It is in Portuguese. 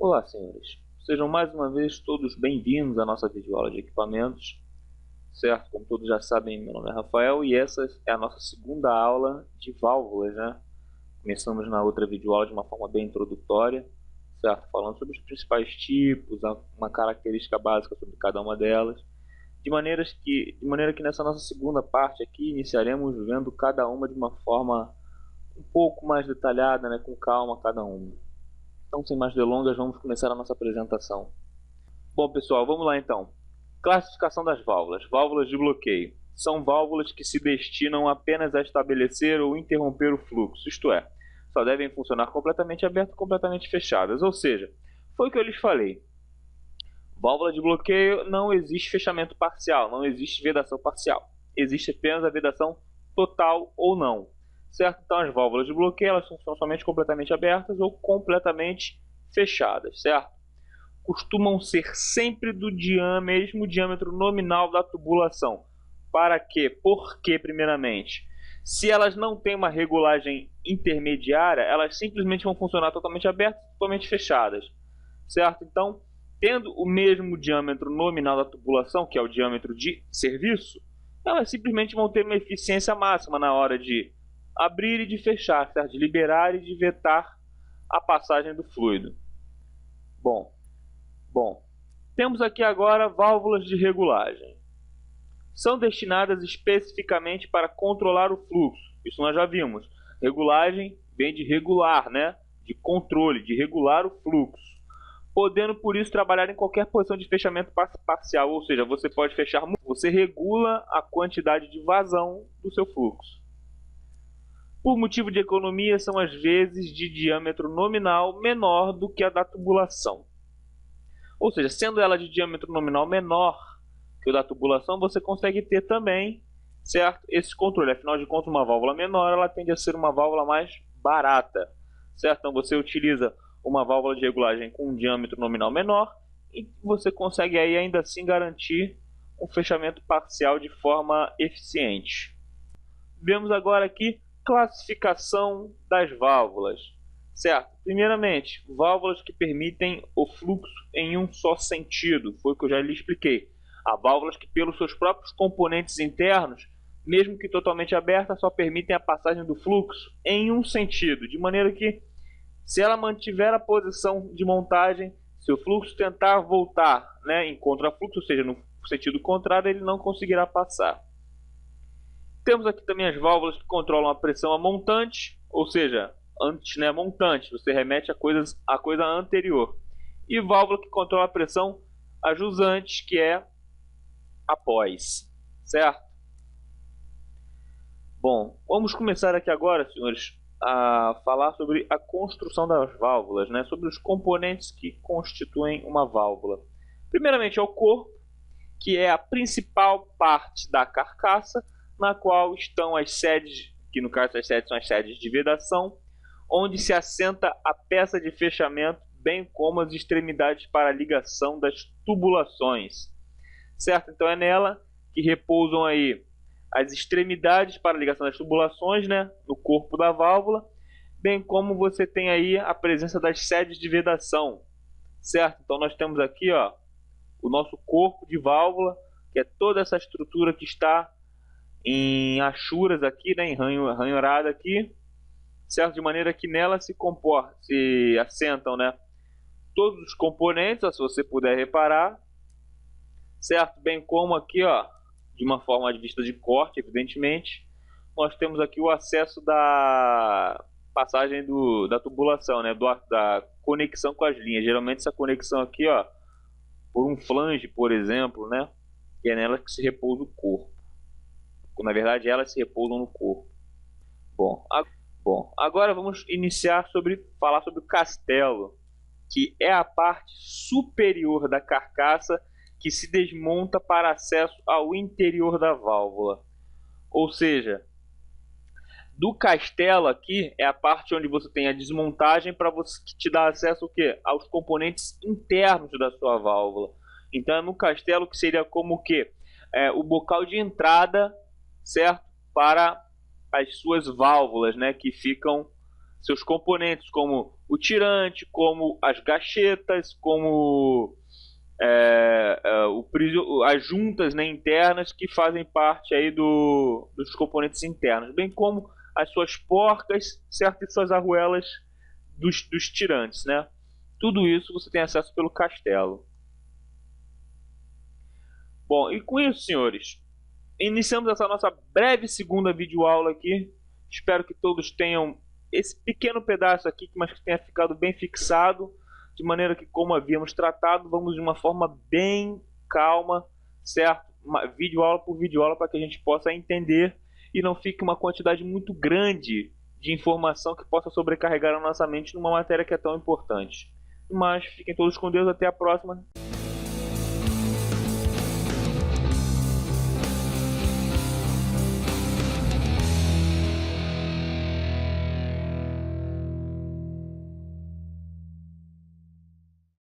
Olá, senhores. Sejam mais uma vez todos bem-vindos à nossa videoaula de equipamentos, certo? Como todos já sabem, meu nome é Rafael e essa é a nossa segunda aula de válvulas, né? Começamos na outra videoaula de uma forma bem introdutória, certo? Falando sobre os principais tipos, uma característica básica sobre cada uma delas, de maneira que nessa nossa segunda parte aqui iniciaremos vendo cada uma de uma forma um pouco mais detalhada, né? Com calma cada uma. Então, sem mais delongas, vamos começar a nossa apresentação. Bom, pessoal, vamos lá então. Classificação das válvulas. Válvulas de bloqueio. São válvulas que se destinam apenas a estabelecer ou interromper o fluxo, isto é, só devem funcionar completamente abertas ou completamente fechadas. Ou seja, foi o que eu lhes falei. Válvula de bloqueio não existe fechamento parcial, não existe vedação parcial. Existe apenas a vedação total ou não. Certo? Então as válvulas de bloqueio elas funcionam somente completamente abertas ou completamente fechadas, certo? Costumam ser sempre do mesmo diâmetro nominal da tubulação. Para quê? Por quê, primeiramente? Se elas não têm uma regulagem intermediária, elas simplesmente vão funcionar totalmente abertas, totalmente fechadas, certo? Então, tendo o mesmo diâmetro nominal da tubulação, que é o diâmetro de serviço, elas simplesmente vão ter uma eficiência máxima na hora de abrir e de fechar, certo? De liberar e de vetar a passagem do fluido. Bom, temos aqui agora válvulas de regulagem. São destinadas especificamente para controlar o fluxo. Isso nós já vimos. Regulagem vem de regular, né? De controle, de regular o fluxo. Podendo, por isso, trabalhar em qualquer posição de fechamento parcial. Ou seja, você pode fechar, você regula a quantidade de vazão do seu fluxo. Por motivo de economia, são às vezes de diâmetro nominal menor do que a da tubulação. Ou seja, sendo ela de diâmetro nominal menor que o da tubulação, você consegue ter também, certo, esse controle. Afinal de contas, uma válvula menor ela tende a ser uma válvula mais barata, certo? Então você utiliza uma válvula de regulagem com um diâmetro nominal menor e você consegue aí ainda assim garantir um fechamento parcial de forma eficiente. Vemos agora aqui classificação das válvulas, certo? Primeiramente, válvulas que permitem o fluxo em um só sentido, foi o que eu já lhe expliquei. Há válvulas que, pelos seus próprios componentes internos, mesmo que totalmente abertas, só permitem a passagem do fluxo em um sentido, de maneira que, se ela mantiver a posição de montagem, se o fluxo tentar voltar, né, em contrafluxo, ou seja, no sentido contrário, ele não conseguirá passar. Temos aqui também as válvulas que controlam a pressão a montante, ou seja, antes, né, montante, você remete a coisa anterior. E válvula que controla a pressão a jusante, que é após, certo? Bom, vamos começar aqui agora, senhores, a falar sobre a construção das válvulas, né, sobre os componentes que constituem uma válvula. Primeiramente é o corpo, que é a principal parte da carcaça, na qual estão as sedes, que no caso as sedes são as sedes de vedação, onde se assenta a peça de fechamento, bem como as extremidades para ligação das tubulações, certo? Então é nela que repousam aí as extremidades para ligação das tubulações, né, no corpo da válvula, bem como você tem aí a presença das sedes de vedação, certo? Então nós temos aqui, ó, o nosso corpo de válvula, que é toda essa estrutura que está em achuras aqui, né, em ranhurada aqui, certo? De maneira que nela se assentam, né, todos os componentes, ó, se você puder reparar, certo? Bem como aqui, ó, de uma forma de vista de corte, evidentemente, nós temos aqui o acesso da passagem da tubulação, né, da conexão com as linhas. Geralmente essa conexão aqui, ó, por um flange, por exemplo, né, que é nela que se repousa o corpo. Na verdade, elas se repousam no corpo. Bom, agora vamos falar sobre o castelo, que é a parte superior da carcaça que se desmonta para acesso ao interior da válvula. Ou seja, do castelo aqui é a parte onde você tem a desmontagem para você que te dá acesso ao quê? Aos componentes internos da sua válvula. Então é no castelo que seria como o quê? O bocal de entrada, certo? Para as suas válvulas, né, que ficam seus componentes, como o tirante, como as gachetas, como as juntas, né, internas que fazem parte aí dos componentes internos, bem como as suas porcas, certo, e suas arruelas dos tirantes, né? Tudo isso você tem acesso pelo castelo. Bom, e com isso, senhores, iniciamos essa nossa breve segunda videoaula aqui. Espero que todos tenham esse pequeno pedaço aqui, mas que tenha ficado bem fixado, de maneira que, como havíamos tratado, vamos de uma forma bem calma, certo? Videoaula por videoaula, para que a gente possa entender e não fique uma quantidade muito grande de informação que possa sobrecarregar a nossa mente numa matéria que é tão importante. Mas fiquem todos com Deus, até a próxima.